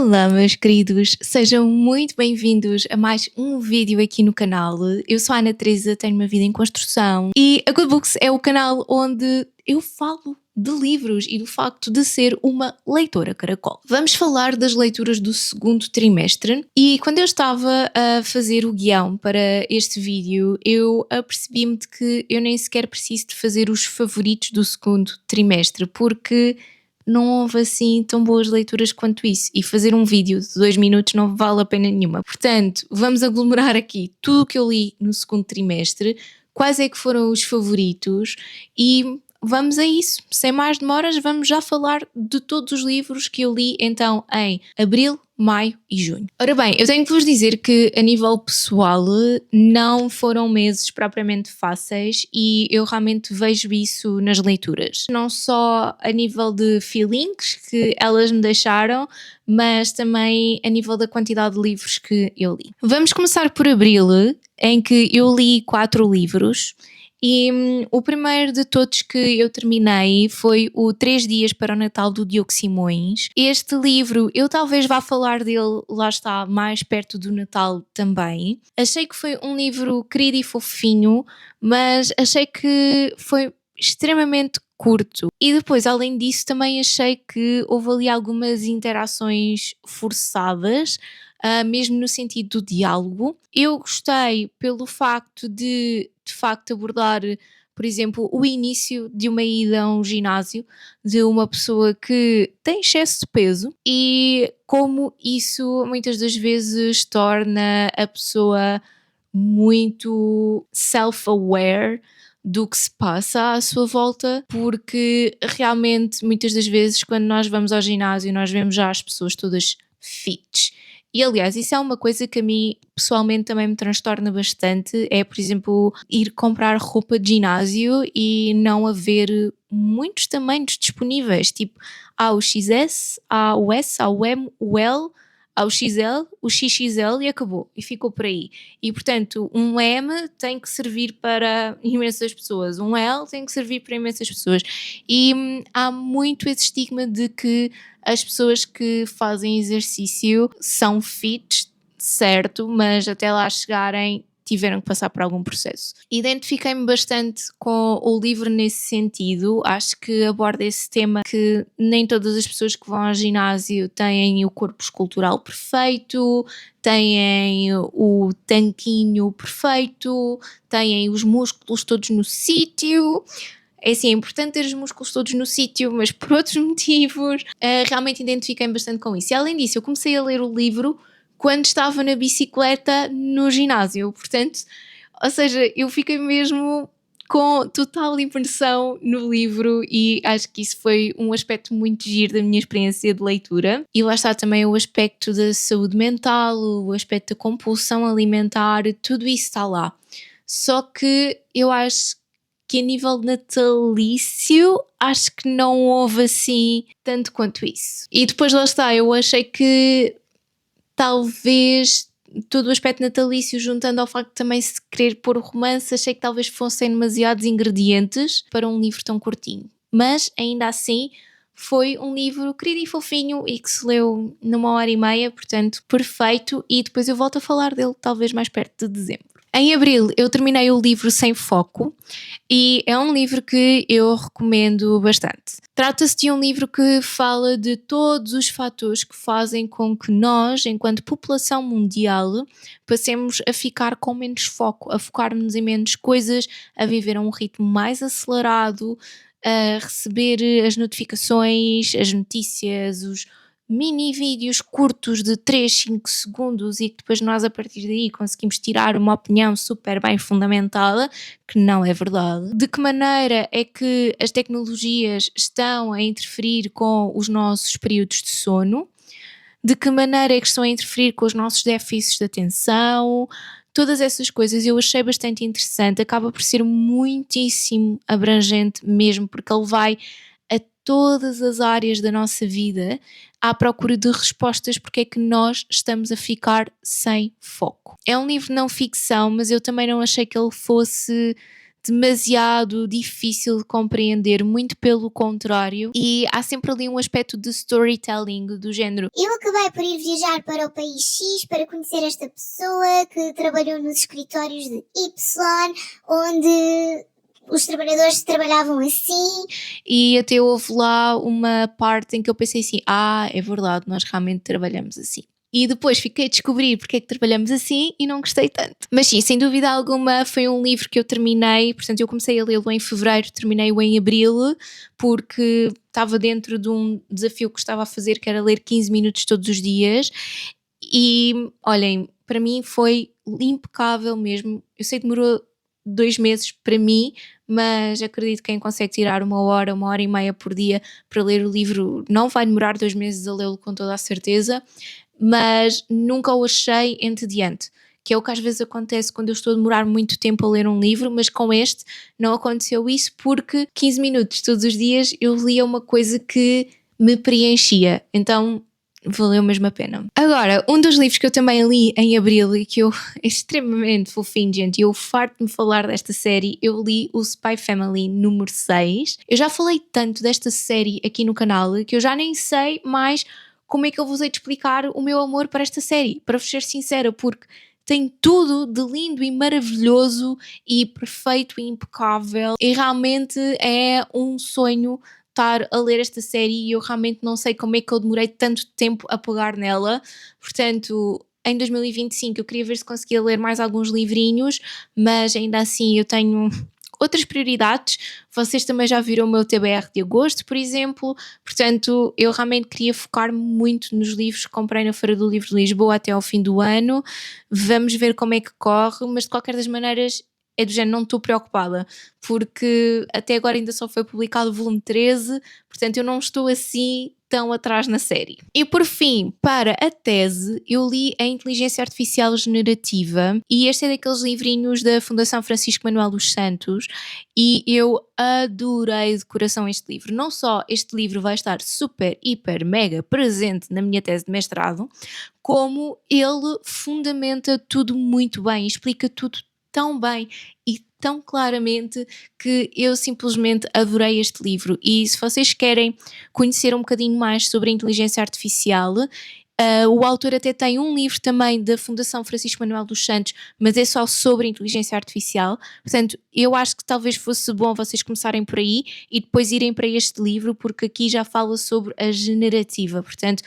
Olá, meus queridos, sejam muito bem-vindos a mais um vídeo aqui no canal. Eu sou a Ana Teresa, tenho uma vida em construção e a Good Books é o canal onde eu falo de livros e do facto de ser uma leitora caracol. Vamos falar das leituras do segundo trimestre e quando eu estava a fazer o guião para este vídeo, eu apercebi-me de que eu nem sequer preciso de fazer os favoritos do segundo trimestre, porque não houve assim tão boas leituras quanto isso, e fazer um vídeo de 2 minutos não vale a pena nenhuma. Portanto, vamos aglomerar aqui tudo o que eu li no segundo trimestre, quais é que foram os favoritos e vamos a isso. Sem mais demoras, vamos já falar de todos os livros que eu li então em abril, maio e junho. Ora bem, eu tenho que vos dizer que a nível pessoal não foram meses propriamente fáceis e eu realmente vejo isso nas leituras. Não só a nível de feelings que elas me deixaram, mas também a nível da quantidade de livros que eu li. Vamos começar por abril, em que eu li 4 livros. E o primeiro de todos que eu terminei foi o 3 Dias para o Natal do Diogo Simões. Este livro, eu talvez vá falar dele, lá está, mais perto do Natal também. Achei que foi um livro querido e fofinho, mas achei que foi extremamente curto. E depois, além disso, também achei que houve ali algumas interações forçadas, mesmo no sentido do diálogo. Eu gostei pelo facto de facto abordar, por exemplo, o início de uma ida a um ginásio de uma pessoa que tem excesso de peso e como isso muitas das vezes torna a pessoa muito self-aware do que se passa à sua volta, porque realmente muitas das vezes quando nós vamos ao ginásio nós vemos já as pessoas todas fits. E aliás, isso é uma coisa que a mim pessoalmente também me transtorna bastante, é por exemplo ir comprar roupa de ginásio e não haver muitos tamanhos disponíveis, tipo há o XS, há o S, há o M, o L, há o XL, o XXL e acabou, e ficou por aí. E portanto um M tem que servir para imensas pessoas, um L tem que servir para imensas pessoas e há muito esse estigma de que as pessoas que fazem exercício são fits, certo, mas até lá chegarem tiveram que passar por algum processo. Identifiquei-me bastante com o livro nesse sentido, acho que aborda esse tema que nem todas as pessoas que vão ao ginásio têm o corpo escultural perfeito, têm o tanquinho perfeito, têm os músculos todos no sítio. É assim, é importante ter os músculos todos no sítio, mas por outros motivos realmente identifiquei-me bastante com isso. E além disso, eu comecei a ler o livro quando estava na bicicleta no ginásio, portanto, ou seja, eu fiquei mesmo com total imersão no livro e acho que isso foi um aspecto muito giro da minha experiência de leitura. E lá está também o aspecto da saúde mental, o aspecto da compulsão alimentar, tudo isso está lá. Só que eu acho que a nível natalício acho que não houve assim tanto quanto isso. E depois lá está, eu achei que talvez todo o aspecto natalício, juntando ao facto de também se querer pôr o romance, achei que talvez fossem demasiados ingredientes para um livro tão curtinho. Mas ainda assim foi um livro querido e fofinho e que se leu numa hora e meia, portanto perfeito, e depois eu volto a falar dele talvez mais perto de dezembro. Em abril eu terminei o livro Sem Foco e é um livro que eu recomendo bastante. Trata-se de um livro que fala de todos os fatores que fazem com que nós, enquanto população mundial, passemos a ficar com menos foco, a focar-nos em menos coisas, a viver a um ritmo mais acelerado, a receber as notificações, as notícias, os mini vídeos curtos de 3, 5 segundos e que depois nós a partir daí conseguimos tirar uma opinião super bem fundamentada, que não é verdade. De que maneira é que as tecnologias estão a interferir com os nossos períodos de sono? De que maneira é que estão a interferir com os nossos déficits de atenção? Todas essas coisas eu achei bastante interessante, acaba por ser muitíssimo abrangente mesmo, porque ele vai a todas as áreas da nossa vida à procura de respostas porque é que nós estamos a ficar sem foco. É um livro não ficção, mas eu também não achei que ele fosse demasiado difícil de compreender, muito pelo contrário, e há sempre ali um aspecto de storytelling do género. Eu acabei por ir viajar para o país X para conhecer esta pessoa que trabalhou nos escritórios de Y, onde os trabalhadores trabalhavam assim. E até houve lá uma parte em que eu pensei assim: é verdade, nós realmente trabalhamos assim. E depois fiquei a descobrir porque é que trabalhamos assim e não gostei tanto. Mas sim, sem dúvida alguma, foi um livro que eu terminei. Portanto, eu comecei a lê-lo em fevereiro, terminei-o em abril, porque estava dentro de um desafio que estava a fazer, que era ler 15 minutos todos os dias. E olhem, para mim foi impecável mesmo. Eu sei que demorou 2 meses para mim, mas acredito que quem consegue tirar 1 hora e meia por dia para ler o livro não vai demorar 2 meses a lê-lo com toda a certeza, mas nunca o achei entediante, que é o que às vezes acontece quando eu estou a demorar muito tempo a ler um livro, mas com este não aconteceu isso porque 15 minutos todos os dias eu lia uma coisa que me preenchia, então valeu mesmo a pena. Agora, um dos livros que eu também li em abril e que eu é extremamente fofinho, gente, e eu farto-me falar desta série, eu li o Spy Family número 6. Eu já falei tanto desta série aqui no canal que eu já nem sei mais como é que eu vos hei de explicar o meu amor para esta série, para vos ser sincera, porque tem tudo de lindo e maravilhoso e perfeito e impecável, e realmente é um sonho estar a ler esta série e eu realmente não sei como é que eu demorei tanto tempo a pegar nela. Portanto, em 2025 eu queria ver se conseguia ler mais alguns livrinhos, mas ainda assim eu tenho outras prioridades. Vocês também já viram o meu TBR de agosto, por exemplo, portanto eu realmente queria focar-me muito nos livros que comprei na Feira do Livro de Lisboa até ao fim do ano. Vamos ver como é que corre, mas de qualquer das maneiras é do género, não estou preocupada, porque até agora ainda só foi publicado o volume 13, portanto eu não estou assim tão atrás na série. E por fim, para a tese, eu li A Inteligência Artificial Generativa, e este é daqueles livrinhos da Fundação Francisco Manuel dos Santos, e eu adorei de coração este livro. Não só este livro vai estar super, hiper, mega presente na minha tese de mestrado, como ele fundamenta tudo muito bem, explica tudo tão bem e tão claramente que eu simplesmente adorei este livro. E se vocês querem conhecer um bocadinho mais sobre a inteligência artificial, o autor até tem um livro também da Fundação Francisco Manuel dos Santos, mas é só sobre inteligência artificial. Portanto, eu acho que talvez fosse bom vocês começarem por aí e depois irem para este livro, porque aqui já fala sobre a generativa. Portanto,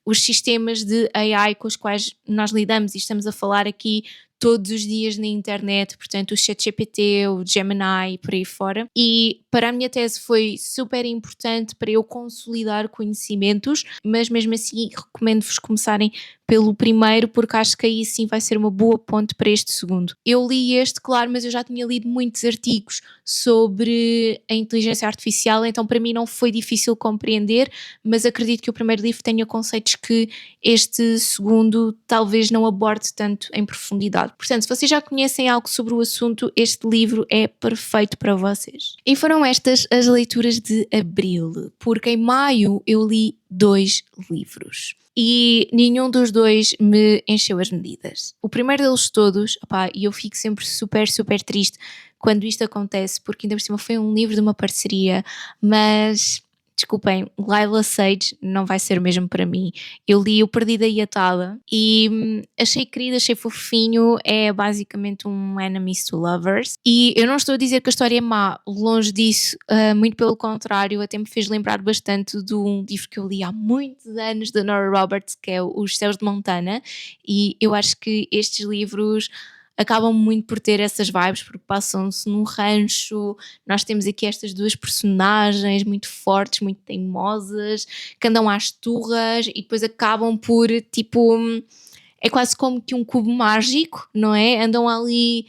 os sistemas de AI com os quais nós lidamos e estamos a falar aqui todos os dias na internet, portanto o ChatGPT, o Gemini e por aí fora. E para a minha tese foi super importante para eu consolidar conhecimentos, mas mesmo assim recomendo-vos começarem pelo primeiro, porque acho que aí sim vai ser uma boa ponte para este segundo. Eu li este, claro, mas eu já tinha lido muitos artigos sobre a inteligência artificial, então para mim não foi difícil compreender, mas acredito que o primeiro livro tenha conceitos que este segundo talvez não aborde tanto em profundidade. Portanto, se vocês já conhecem algo sobre o assunto, este livro é perfeito para vocês. E foram estas as leituras de abril, porque em maio eu li 2 livros e nenhum dos dois me encheu as medidas. O primeiro deles todos, e eu fico sempre super, super triste quando isto acontece, porque ainda por cima foi um livro de uma parceria, mas desculpem, Lila Sage não vai ser mesmo para mim. Eu li O Perdida e Atada e achei querido, achei fofinho, é basicamente um enemies to lovers, e eu não estou a dizer que a história é má, longe disso, muito pelo contrário, até me fez lembrar bastante de um livro que eu li há muitos anos da Nora Roberts, que é Os Céus de Montana, e eu acho que estes livros acabam muito por ter essas vibes, porque passam-se num rancho. Nós temos aqui estas duas personagens muito fortes, muito teimosas, que andam às turras e depois acabam por, tipo, é quase como que um cubo mágico, não é? Andam ali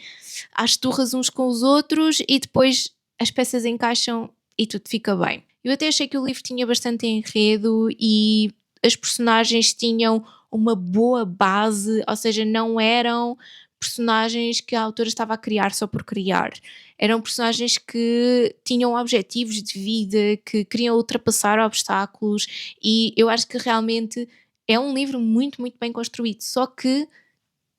às turras uns com os outros e depois as peças encaixam e tudo fica bem. Eu até achei que o livro tinha bastante enredo e as personagens tinham uma boa base, ou seja, não eram personagens que a autora estava a criar só por criar. Eram personagens que tinham objetivos de vida, que queriam ultrapassar obstáculos, e eu acho que realmente é um livro muito, muito bem construído, só que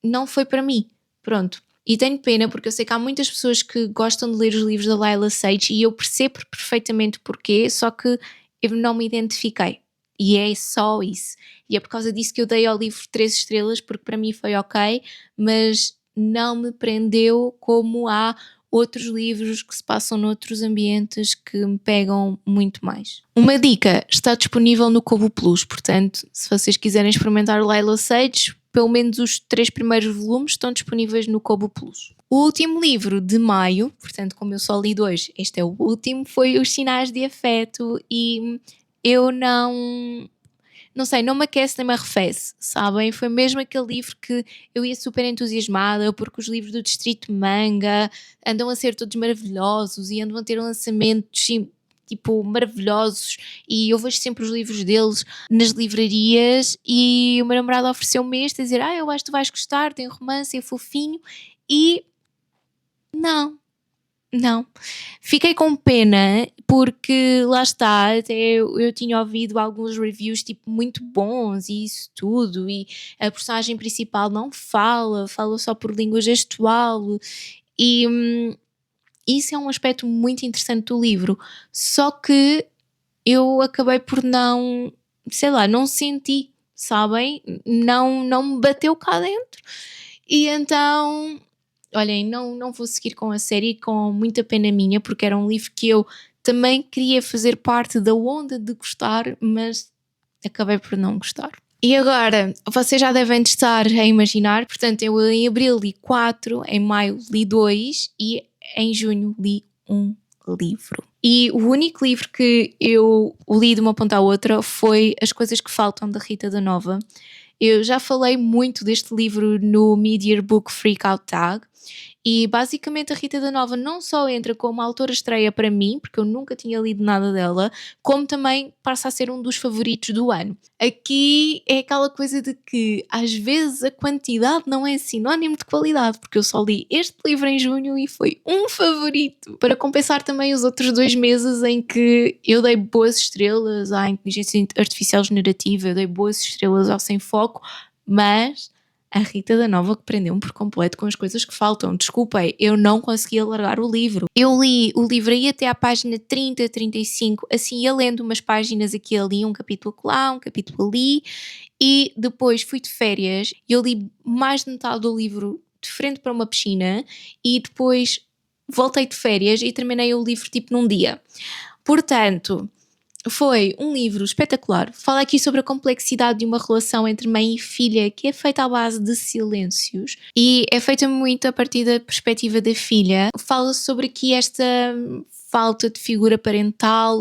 não foi para mim. Pronto. E tenho pena porque eu sei que há muitas pessoas que gostam de ler os livros da Laila Sage e eu percebo perfeitamente porquê, só que eu não me identifiquei. E é só isso. E é por causa disso que eu dei ao livro 3 estrelas, porque para mim foi ok, mas não me prendeu como há outros livros que se passam noutros ambientes que me pegam muito mais. Uma dica, está disponível no Kobo Plus, portanto, se vocês quiserem experimentar o Laila Sage, pelo menos os 3 primeiros volumes estão disponíveis no Kobo Plus. O último livro de maio, portanto, como eu só li 2, este é o último, foi Os Sinais de Afeto e eu não sei, não me aquece nem me arrefece, sabem? Foi mesmo aquele livro que eu ia super entusiasmada porque os livros do Distrito Manga andam a ser todos maravilhosos e andam a ter lançamentos tipo maravilhosos e eu vejo sempre os livros deles nas livrarias e o meu namorado ofereceu-me este a dizer, eu acho que tu vais gostar, tem romance, é fofinho e não. Fiquei com pena porque lá está, até eu tinha ouvido alguns reviews tipo muito bons e isso tudo e a personagem principal não fala só por língua gestual e isso é um aspecto muito interessante do livro, só que eu acabei por não, sei lá, não senti, sabem? Não me bateu cá dentro e então olhem, não vou seguir com a série com muita pena minha, porque era um livro que eu também queria fazer parte da onda de gostar, mas acabei por não gostar. E agora, vocês já devem estar a imaginar, portanto, eu em abril li 4, em maio li 2 e em junho li um livro. E o único livro que eu li de uma ponta à outra foi As Coisas que Faltam, da Rita da Nova. Eu já falei muito deste livro no Media Book Freakout Tag e basicamente a Rita da Nova não só entra como autora estreia para mim, porque eu nunca tinha lido nada dela, como também passa a ser um dos favoritos do ano. Aqui é aquela coisa de que às vezes a quantidade não é sinónimo de qualidade, porque eu só li este livro em junho e foi um favorito, para compensar também os outros 2 meses em que eu dei boas estrelas à inteligência artificial generativa, eu dei boas estrelas ao Sem Foco, mas a Rita da Nova que prendeu-me por completo com As Coisas que Faltam. Desculpem, eu não conseguia largar o livro. Eu li o livro aí até à página 30, 35, assim ia lendo umas páginas aqui e ali, um capítulo lá, um capítulo ali, e depois fui de férias e eu li mais de metade do livro de frente para uma piscina e depois voltei de férias e terminei o livro tipo num dia. Portanto, foi um livro espetacular. Fala aqui sobre a complexidade de uma relação entre mãe e filha que é feita à base de silêncios e é feita muito a partir da perspectiva da filha. Fala sobre aqui esta falta de figura parental,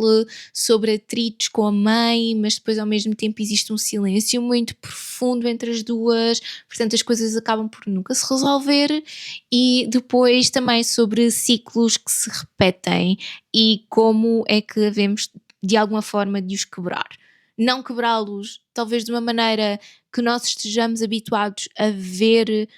sobre atritos com a mãe, mas depois ao mesmo tempo existe um silêncio muito profundo entre as duas, portanto as coisas acabam por nunca se resolver e depois também sobre ciclos que se repetem e como é que devemos de alguma forma de os quebrar. Não quebrá-los, talvez de uma maneira que nós estejamos habituados a ver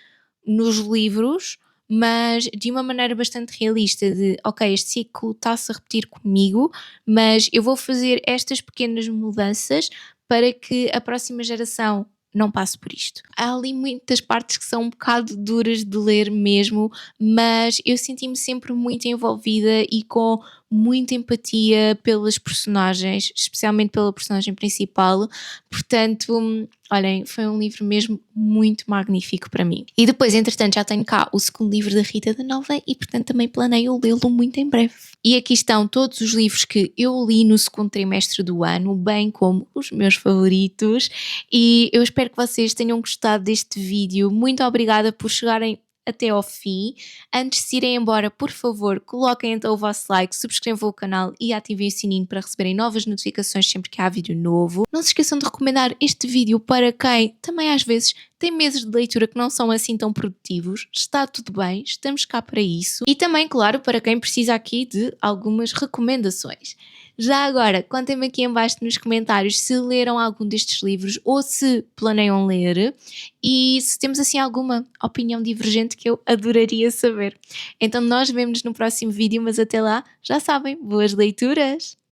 nos livros, mas de uma maneira bastante realista de, ok, este ciclo está-se a repetir comigo, mas eu vou fazer estas pequenas mudanças para que a próxima geração não passe por isto. Há ali muitas partes que são um bocado duras de ler mesmo, mas eu senti-me sempre muito envolvida e com muita empatia pelas personagens, especialmente pela personagem principal, portanto, olhem, foi um livro mesmo muito magnífico para mim. E depois, entretanto, já tenho cá o segundo livro da Rita da Nova e, portanto, também planeio lê-lo muito em breve. E aqui estão todos os livros que eu li no segundo trimestre do ano, bem como os meus favoritos, e eu espero que vocês tenham gostado deste vídeo. Muito obrigada por chegarem até ao fim. Antes de se irem embora, por favor, coloquem então o vosso like, subscrevam o canal e ativem o sininho para receberem novas notificações sempre que há vídeo novo. Não se esqueçam de recomendar este vídeo para quem também às vezes tem meses de leitura que não são assim tão produtivos. Está tudo bem, estamos cá para isso. E também, claro, para quem precisa aqui de algumas recomendações. Já agora, contem-me aqui em baixo nos comentários se leram algum destes livros ou se planeiam ler e se temos assim alguma opinião divergente que eu adoraria saber. Então nós vemos no próximo vídeo, mas até lá, já sabem, boas leituras!